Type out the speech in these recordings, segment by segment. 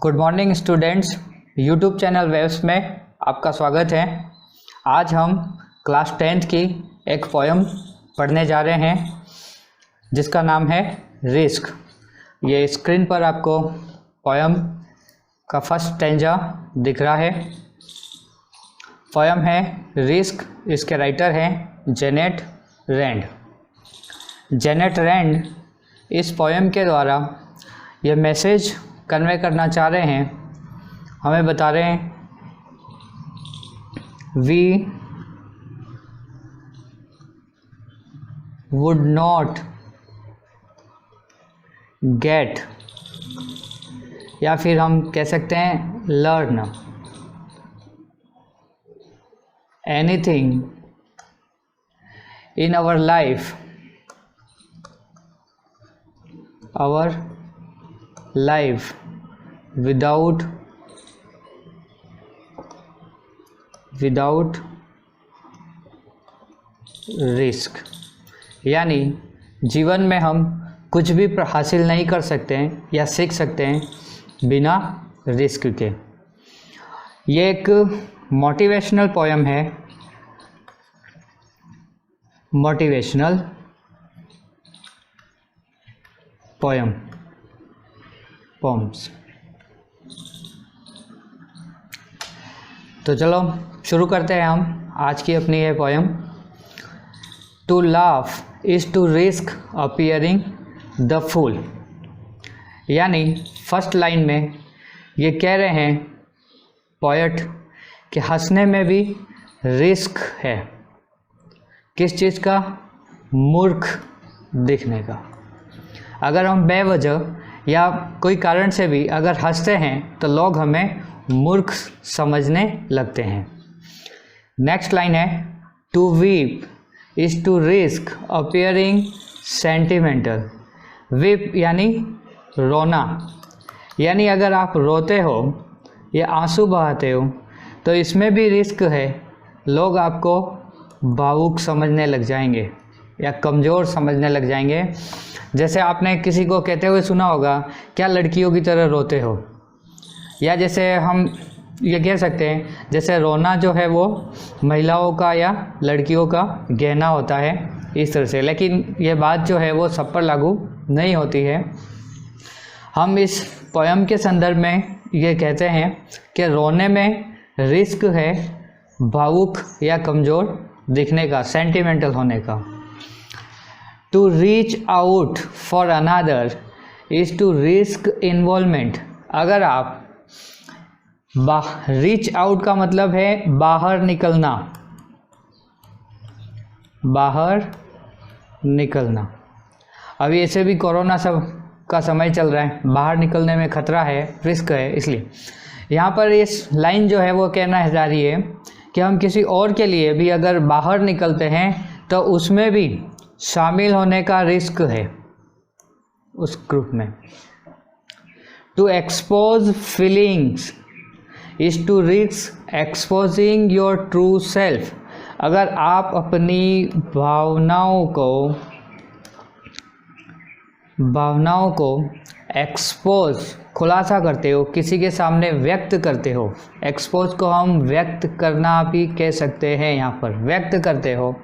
Good morning students, YouTube channel waves में आपका स्वागत है। आज हम क्लास 10th की एक पोएम पढ़ने जा रहे हैं जिसका नाम है रिस्क। ये स्क्रीन पर आपको पोएम का फर्स्ट स्टैंजा दिख रहा है। पोएम है रिस्क, इसके राइटर हैं जेनेट रैंड। जेनेट रैंड इस पोएम के द्वारा ये मैसेज कन्वे करना चाह रहे हैं, हमें बता रहे हैं वी वुड नॉट गेट, या फिर हम कह सकते हैं learn anything in our life without risk. यानी जीवन में हम कुछ भी हासिल नहीं कर सकते हैं या सीख सकते हैं बिना रिस्क के। ये एक मोटिवेशनल पोएम है, मोटिवेशनल पोम्स। तो चलो शुरू करते हैं हम आज की अपनी ये poem. To laugh is to risk appearing the fool. यानी फर्स्ट लाइन में ये कह रहे हैं पोएट कि हंसने में भी रिस्क है। किस चीज़ का? मूर्ख दिखने का। अगर हम बेवजह या कोई कारण से भी अगर हंसते हैं तो लोग हमें मूर्ख समझने लगते हैं। नेक्स्ट लाइन है to weep is to risk appearing sentimental. Weep यानी रोना, यानी अगर आप रोते हो या आंसू बहाते हो तो इसमें भी रिस्क है। लोग आपको भावुक समझने लग जाएंगे या कमज़ोर समझने लग जाएंगे। जैसे आपने किसी को कहते हुए सुना होगा, क्या लड़कियों की तरह रोते हो, या जैसे हम ये कह सकते हैं जैसे रोना जो है वो महिलाओं का या लड़कियों का गहना होता है, इस तरह से। लेकिन ये बात जो है वो सब पर लागू नहीं होती है। हम इस पोएम के संदर्भ में ये कहते हैं कि रोने में रिस्क है भावुक या कमज़ोर दिखने का, सेंटिमेंटल होने का। To reach out for another is to risk involvement. अगर आप रीच आउट का मतलब है बाहर निकलना, बाहर निकलना। अभी ऐसे भी कोरोना सब का समय चल रहा है, बाहर निकलने में खतरा है, रिस्क है। इसलिए यहाँ पर इस लाइन जो है वो कहना जा रही है कि हम किसी और के लिए भी अगर बाहर निकलते हैं तो उसमें भी शामिल होने का रिस्क है उस ग्रुप में। To expose feelings is to risk exposing your true self. अगर आप अपनी भावनाओं को एक्सपोज, खुलासा करते हो, किसी के सामने व्यक्त करते हो। एक्सपोज को हम व्यक्त करना भी कह सकते हैं, यहाँ पर व्यक्त करते हो,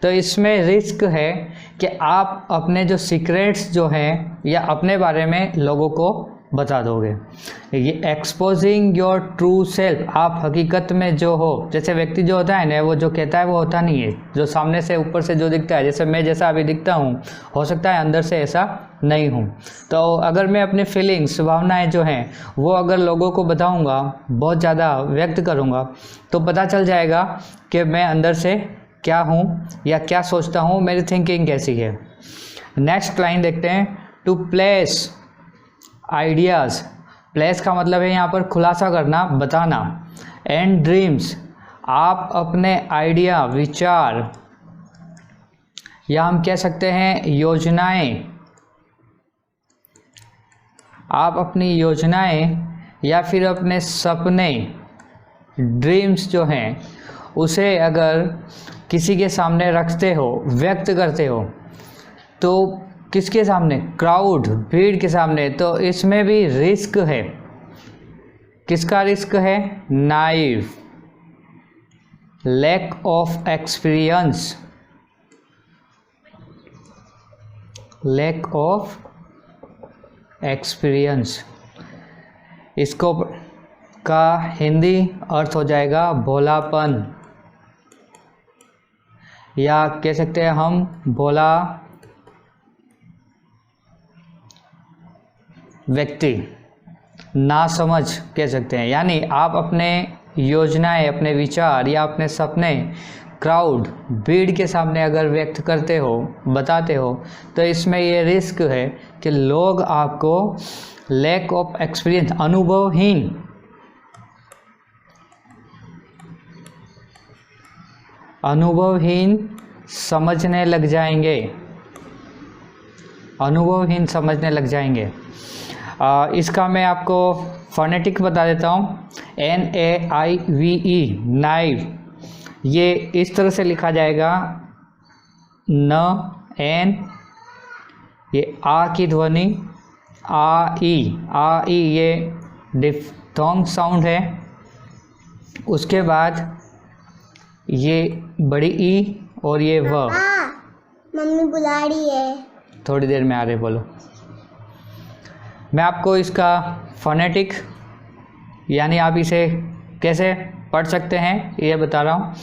तो इसमें रिस्क है कि आप अपने जो सीक्रेट्स जो हैं या अपने बारे में लोगों को बता दोगे। ये एक्सपोजिंग योर ट्रू सेल्फ, आप हकीकत में जो हो, जैसे व्यक्ति जो होता है ना, वो जो कहता है वो होता नहीं है। जो सामने से ऊपर से जो दिखता है, जैसे मैं जैसा अभी दिखता हूँ, हो सकता है अंदर से ऐसा नहीं हूँ। तो अगर मैं अपने फीलिंग्स, भावनाएं जो हैं वो अगर लोगों को बताऊँगा, बहुत ज़्यादा व्यक्त करूँगा, तो पता चल जाएगा कि मैं अंदर से क्या हूँ या क्या सोचता हूँ, मेरी थिंकिंग कैसी है। नेक्स्ट लाइन देखते हैं। टू प्लेस आइडियाज़, प्लेस का मतलब है यहाँ पर खुलासा करना, बताना। एंड ड्रीम्स, आप अपने आइडिया, विचार, या हम कह सकते हैं योजनाएं, आप अपनी योजनाएं या फिर अपने सपने, ड्रीम्स जो हैं उसे अगर किसी के सामने रखते हो, व्यक्त करते हो, तो किसके सामने? क्राउड, भीड़ के सामने, तो इसमें भी रिस्क है। किसका रिस्क है? Naive, lack of experience, lack of experience. इसको का हिंदी अर्थ हो जाएगा भोलापन, या कह सकते हैं हम भोला व्यक्ति, नासमझ कह सकते हैं। यानी आप अपने योजनाएं, अपने विचार या अपने सपने क्राउड, भीड़ के सामने अगर व्यक्त करते हो, बताते हो, तो इसमें ये रिस्क है कि लोग आपको लैक ऑफ एक्सपीरियंस, अनुभवहीन समझने लग जाएंगे, अनुभवहीन समझने लग जाएंगे। इसका मैं आपको फोनेटिक बता देता हूँ। NAIVE, नाइव, ये इस तरह से लिखा जाएगा, न एन, ये आ की ध्वनि, आ ई, ये डिफ्थोंग साउंड है। उसके बाद ये बड़ी ई और ये व। मम्मी बुला रही है, थोड़ी देर में आ रहे, बोलो। मैं आपको इसका फोनेटिक यानी आप इसे कैसे पढ़ सकते हैं ये बता रहा हूँ।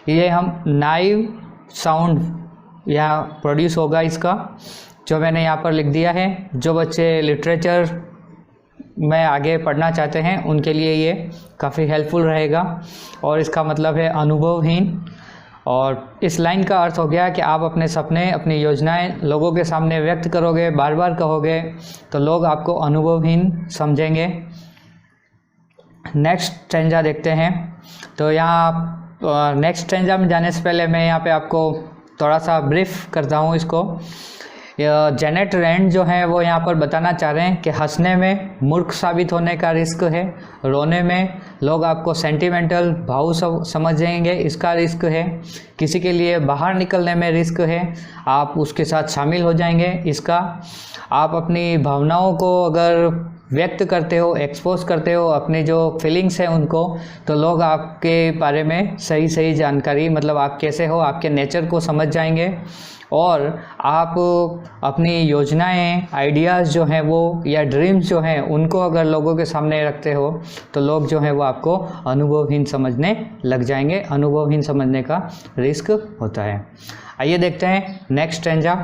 ये हम नाइव साउंड यहाँ प्रोड्यूस होगा इसका, जो मैंने यहाँ पर लिख दिया है। जो बच्चे लिटरेचर में आगे पढ़ना चाहते हैं उनके लिए ये काफ़ी हेल्पफुल रहेगा। और इसका मतलब है अनुभवहीन, और इस लाइन का अर्थ हो गया कि आप अपने सपने, अपनी योजनाएं लोगों के सामने व्यक्त करोगे, बार बार कहोगे, तो लोग आपको अनुभवहीन समझेंगे। नेक्स्ट स्टैंजा देखते हैं। तो यहाँ नेक्स्ट स्टैंजा में जाने से पहले मैं यहाँ पे आपको थोड़ा सा ब्रीफ करता हूँ इसको। जेनेट रैंड जो है वो यहाँ पर बताना चाह रहे हैं कि हंसने में मूर्ख साबित होने का रिस्क है, रोने में लोग आपको सेंटिमेंटल भाव समझेंगे, इसका रिस्क है, किसी के लिए बाहर निकलने में रिस्क है, आप उसके साथ शामिल हो जाएंगे इसका, आप अपनी भावनाओं को अगर व्यक्त करते हो, एक्सपोज करते हो, अपनी जो फीलिंग्स हैं उनको, तो लोग आपके बारे में सही सही जानकारी, मतलब आप कैसे हो, आपके नेचर को समझ जाएंगे। और आप अपनी योजनाएं, आइडियाज़ जो हैं वो, या ड्रीम्स जो हैं उनको अगर लोगों के सामने रखते हो तो लोग जो हैं वो आपको अनुभवहीन समझने लग जाएंगे। अनुभवहीन समझने का रिस्क होता है। आइए देखते हैं नेक्स्ट स्टैंजा।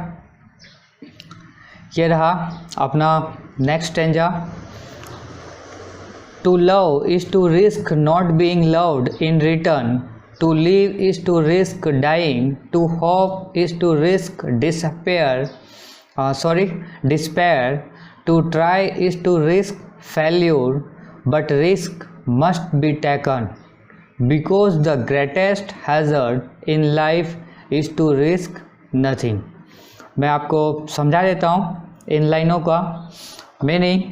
ये रहा अपना next stanza. To love is to risk not being loved in return, to live is to risk dying, to hope is to risk despair, to try is to risk failure, but risk must be taken because the greatest hazard in life is to risk nothing। मैं आपको समझा देता हूँ इन लाइनों का meaning.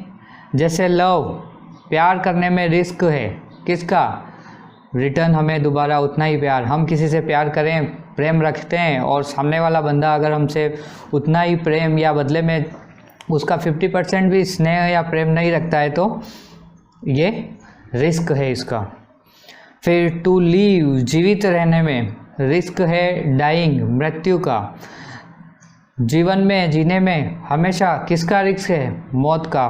जैसे love, प्यार करने में रिस्क है, किसका? रिटर्न हमें दोबारा उतना ही प्यार, हम किसी से प्यार करें, प्रेम रखते हैं, और सामने वाला बंदा अगर हमसे उतना ही प्रेम या बदले में उसका 50% भी स्नेह या प्रेम नहीं रखता है, तो ये रिस्क है इसका। फिर टू लीव, जीवित रहने में रिस्क है डाइंग, मृत्यु का। जीवन में, जीने में हमेशा किसका रिस्क है? मौत का।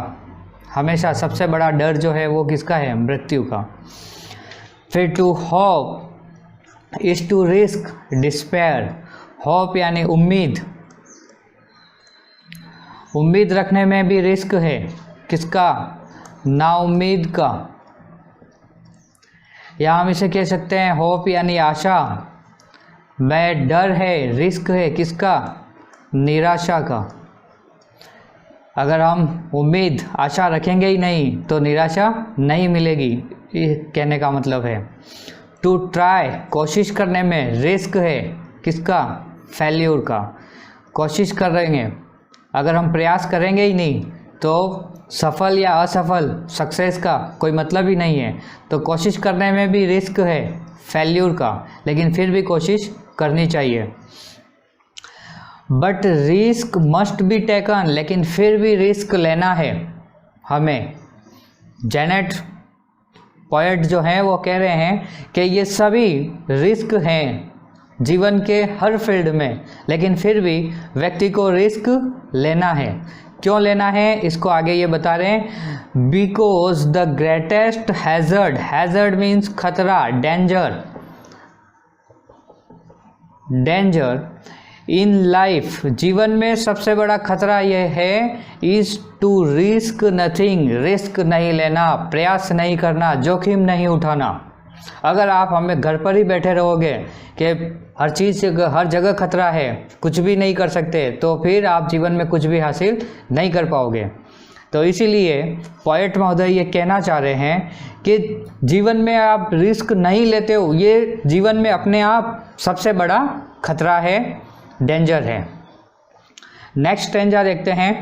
हमेशा सबसे बड़ा डर जो है वो किसका है? मृत्यु का। फिर to hope is to risk despair. Hope यानी उम्मीद, उम्मीद रखने में भी रिस्क है, किसका? नाउम्मीद का। या हम इसे कह सकते हैं होप यानी आशा में डर है, रिस्क है, किसका? निराशा का। अगर हम उम्मीद, आशा रखेंगे ही नहीं तो निराशा नहीं मिलेगी, ये कहने का मतलब है। टू ट्राई, कोशिश करने में रिस्क है, किसका? फेल्यूर का। कोशिश करेंगे, अगर हम प्रयास करेंगे ही नहीं तो सफल या असफल, सक्सेस का कोई मतलब ही नहीं है। तो कोशिश करने में भी रिस्क है, फेल्यूर का, लेकिन फिर भी कोशिश करनी चाहिए। But risk must be taken, लेकिन फिर भी रिस्क लेना है हमें। जेनेट पोएट जो हैं वो कह रहे हैं कि ये सभी रिस्क हैं जीवन के हर फील्ड में, लेकिन फिर भी व्यक्ति को रिस्क लेना है। क्यों लेना है इसको आगे ये बता रहे हैं। Because the greatest hazard, hazard means खतरा, डेंजर, डेंजर इन लाइफ, जीवन में सबसे बड़ा खतरा यह है, is to risk nothing, risk नहीं लेना, प्रयास नहीं करना, जोखिम नहीं उठाना। अगर आप हमें घर पर ही बैठे रहोगे कि हर चीज़ हर जगह खतरा है, कुछ भी नहीं कर सकते, तो फिर आप जीवन में कुछ भी हासिल नहीं कर पाओगे। तो इसीलिए पोएट महोदय ये कहना चाह रहे हैं कि जीवन में आप रिस्क नहीं लेते हो, ये जीवन में अपने आप सबसे बड़ा खतरा है, डेंजर है। नेक्स्ट स्टेंजा देखते हैं।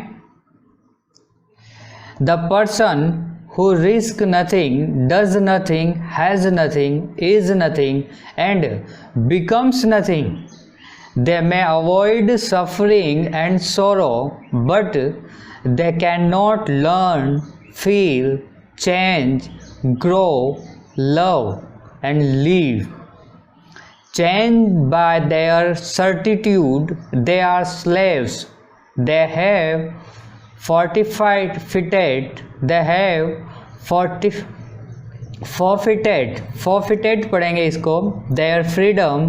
The person who risk nothing, does nothing, has nothing, is nothing, and becomes nothing. They may avoid suffering and sorrow, but they cannot learn, feel, change, grow, love, and live. Chained by their certitude, they are slaves. They have forfeited, they have forfeited पढ़ेंगे इसको, their freedom.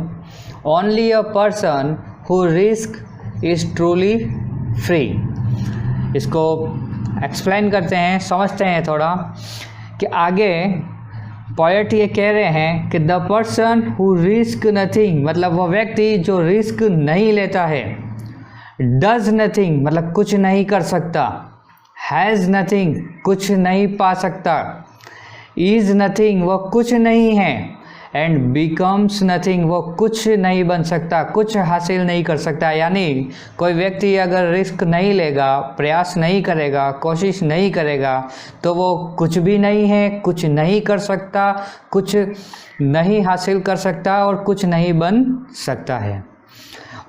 Only a person who risk is truly free. इसको explain करते हैं, समझते हैं थोड़ा कि आगे पोएट ये कह रहे हैं कि the person who risk nothing, मतलब वो व्यक्ति जो रिस्क नहीं लेता है, डज नथिंग मतलब कुछ नहीं कर सकता, हैज़ नथिंग कुछ नहीं पा सकता, इज़ नथिंग वो कुछ नहीं है, एंड बिकम्स नथिंग वो कुछ नहीं बन सकता, कुछ हासिल नहीं कर सकता। यानी कोई व्यक्ति अगर रिस्क नहीं लेगा, प्रयास नहीं करेगा, कोशिश नहीं करेगा, तो वो कुछ भी नहीं है, कुछ नहीं कर सकता, कुछ नहीं हासिल कर सकता और कुछ नहीं बन सकता है।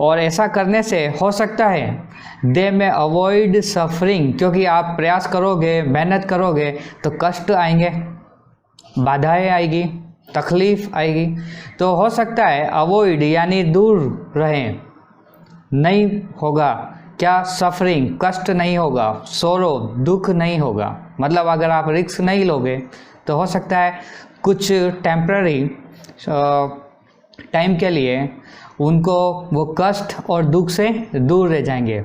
और ऐसा करने से हो सकता है दे में अवॉइड सफरिंग, क्योंकि आप प्रयास करोगे, मेहनत करोगे तो कष्ट आएंगे, बाधाएं आएगी, तकलीफ़ आएगी, तो हो सकता है अवॉइड यानी दूर रहें, नहीं होगा क्या, सफरिंग कष्ट नहीं होगा, सोरो दुख नहीं होगा। मतलब अगर आप रिस्क नहीं लोगे तो हो सकता है कुछ टेम्पररी टाइम के लिए उनको वो कष्ट और दुख से दूर रह जाएंगे।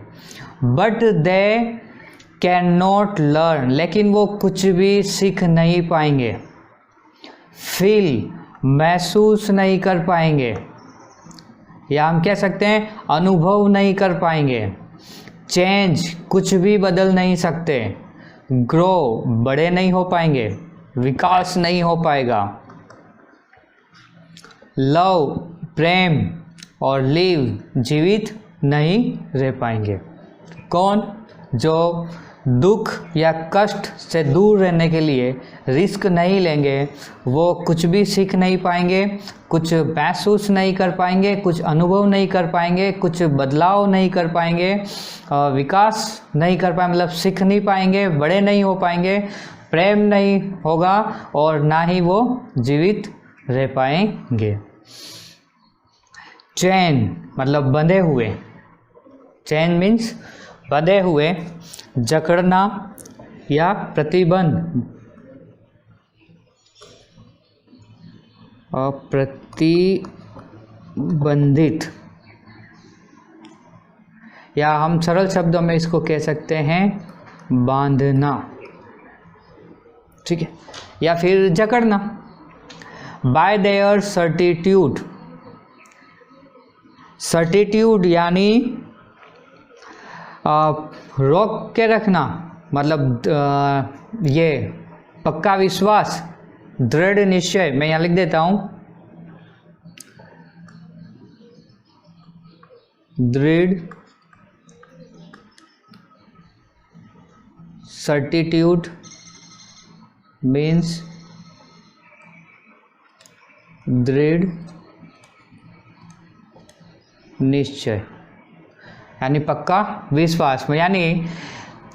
But they can not learn, लेकिन वो कुछ भी सीख नहीं पाएंगे, फील महसूस नहीं कर पाएंगे, या हम कह सकते हैं अनुभव नहीं कर पाएंगे, चेंज कुछ भी बदल नहीं सकते, ग्रो बड़े नहीं हो पाएंगे, विकास नहीं हो पाएगा, लव प्रेम और लिव जीवित नहीं रह पाएंगे। कौन? जो दुख या कष्ट से दूर रहने के लिए रिस्क नहीं लेंगे, वो कुछ भी सीख नहीं पाएंगे, कुछ महसूस नहीं कर पाएंगे, कुछ अनुभव नहीं कर पाएंगे, कुछ बदलाव नहीं कर पाएंगे, विकास नहीं कर पाएंगे, मतलब सीख नहीं पाएंगे, बड़े नहीं हो पाएंगे, प्रेम नहीं होगा और ना ही वो जीवित रह पाएंगे। चैन मतलब बंधे हुए, चैन मीन्स बंधे हुए, जकड़ना या प्रतिबंध, और प्रतिबंधित, या हम सरल शब्दों में इसको कह सकते हैं बांधना, ठीक है, या फिर जकड़ना। बाय देयर सर्टिट्यूड, सर्टिट्यूड यानी रोक के रखना, मतलब ये पक्का विश्वास, दृढ़ निश्चय। मैं यहाँ लिख देता हूँ, दृढ़ सर्टिट्यूड मीन्स दृढ़ निश्चय, यानी पक्का विश्वास में, यानी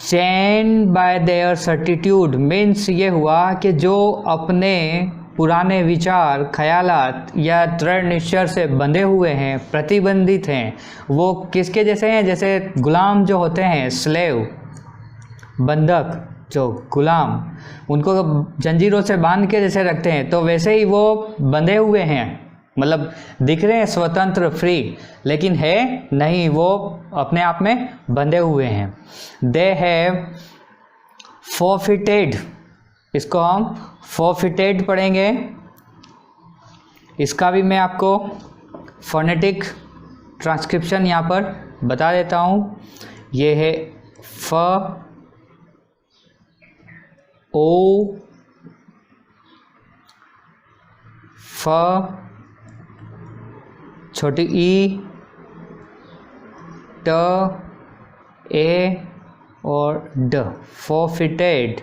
chain by there certitude means ये हुआ कि जो अपने पुराने विचार, ख्यालात या दृढ़ निश्चय से बंधे हुए हैं, प्रतिबंधित हैं, वो किसके जैसे हैं? जैसे गुलाम जो होते हैं, स्लेव, बंधक, जो गुलाम, उनको जंजीरों से बांध के जैसे रखते हैं, तो वैसे ही वो बंधे हुए हैं। मतलब दिख रहे हैं स्वतंत्र, फ्री, लेकिन है नहीं, वो अपने आप में बंधे हुए हैं। दे हैव फॉरफिटेड, इसको हम फॉरफिटेड पढ़ेंगे। इसका भी मैं आपको फोनेटिक ट्रांसक्रिप्शन यहाँ पर बता देता हूँ। ये है फ ओ फ, छोटी ई, ट, ए और ड, फॉरफिटेड।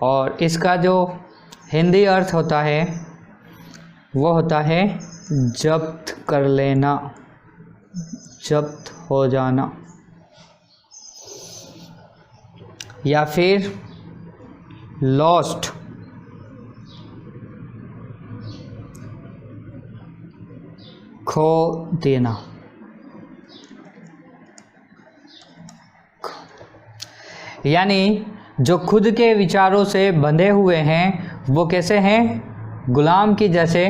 और इसका जो हिंदी अर्थ होता है वो होता है जब्त कर लेना, जब्त हो जाना, या फिर लॉस्ट, खो देना। यानी जो खुद के विचारों से बंधे हुए हैं वो कैसे हैं? गुलाम की जैसे,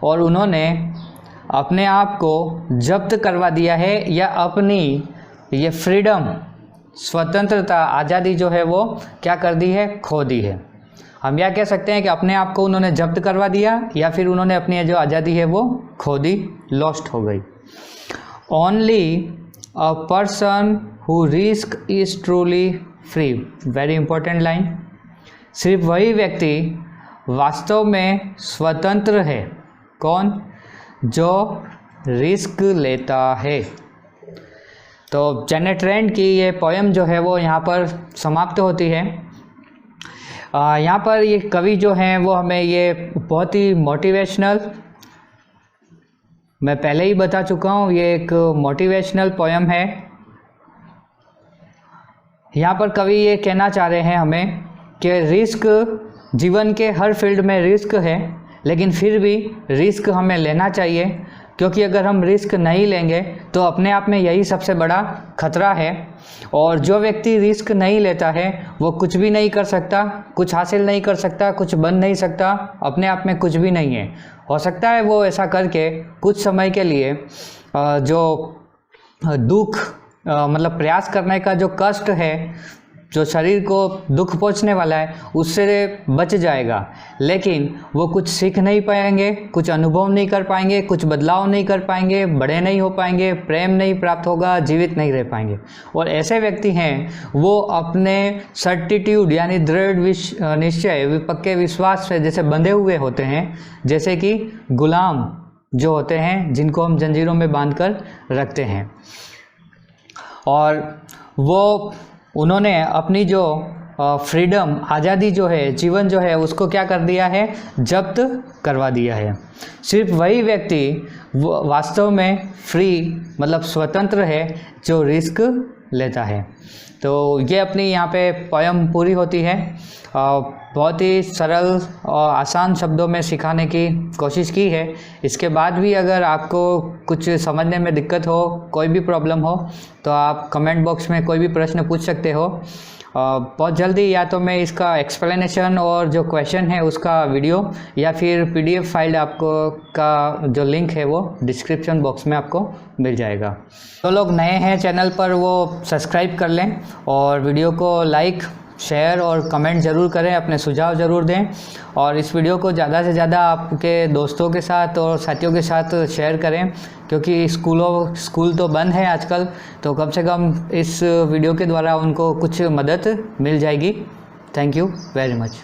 और उन्होंने अपने आप को जब्त करवा दिया है, या अपनी ये फ्रीडम, स्वतंत्रता, आज़ादी जो है वो क्या कर दी है? खो दी है। हम यह कह सकते हैं कि अपने आप को उन्होंने जब्त करवा दिया, या फिर उन्होंने अपनी जो आज़ादी है वो खो दी, लॉस्ट हो गई। Only a person who risk is truly free, very important line. सिर्फ वही व्यक्ति वास्तव में स्वतंत्र है। कौन? जो रिस्क लेता है। तो जेनेट रैंड की ये पोएम जो है वो यहाँ पर समाप्त होती है। यहाँ पर ये कवि जो हैं वो हमें ये बहुत ही मोटिवेशनल, मैं पहले ही बता चुका हूँ, ये एक मोटिवेशनल पोएम है। यहाँ पर कवि ये कहना चाह रहे हैं हमें कि रिस्क, जीवन के हर फील्ड में रिस्क है, लेकिन फिर भी रिस्क हमें लेना चाहिए, क्योंकि अगर हम रिस्क नहीं लेंगे तो अपने आप में यही सबसे बड़ा खतरा है। और जो व्यक्ति रिस्क नहीं लेता है वो कुछ भी नहीं कर सकता, कुछ हासिल नहीं कर सकता, कुछ बन नहीं सकता, अपने आप में कुछ भी नहीं है। हो सकता है वो ऐसा करके कुछ समय के लिए जो दुख, मतलब प्रयास करने का जो कष्ट है, जो शरीर को दुख पहुंचने वाला है, उससे बच जाएगा, लेकिन वो कुछ सीख नहीं पाएंगे, कुछ अनुभव नहीं कर पाएंगे, कुछ बदलाव नहीं कर पाएंगे, बड़े नहीं हो पाएंगे, प्रेम नहीं प्राप्त होगा, जीवित नहीं रह पाएंगे। और ऐसे व्यक्ति हैं वो अपने सर्टिट्यूड यानी दृढ़ निश्चय, पक्के विश्वास से जैसे बंधे हुए होते हैं, जैसे कि गुलाम जो होते हैं जिनको हम जंजीरों में बांध कर रखते हैं। और वो उन्होंने अपनी जो फ्रीडम, आज़ादी जो है, जीवन जो है, उसको क्या कर दिया है? जब्त करवा दिया है। सिर्फ वही व्यक्ति वास्तव में फ्री, मतलब स्वतंत्र है, जो रिस्क लेता है। तो ये अपनी यहाँ पे पोएम पूरी होती है। बहुत ही सरल और आसान शब्दों में सिखाने की कोशिश की है। इसके बाद भी अगर आपको कुछ समझने में दिक्कत हो, कोई भी प्रॉब्लम हो, तो आप कमेंट बॉक्स में कोई भी प्रश्न पूछ सकते हो। बहुत जल्दी या तो मैं इसका एक्सप्लेनेशन और जो क्वेश्चन है उसका वीडियो या फिर PDF फाइल आपको का जो लिंक है वो डिस्क्रिप्शन बॉक्स में आपको मिल जाएगा। तो लोग नए हैं चैनल पर वो सब्सक्राइब कर लें और वीडियो को लाइक, शेयर और कमेंट ज़रूर करें, अपने सुझाव ज़रूर दें, और इस वीडियो को ज़्यादा से ज़्यादा आपके दोस्तों के साथ और साथियों के साथ शेयर करें, क्योंकि स्कूल तो बंद है आजकल, तो कम से कम इस वीडियो के द्वारा उनको कुछ मदद मिल जाएगी। Thank you very much.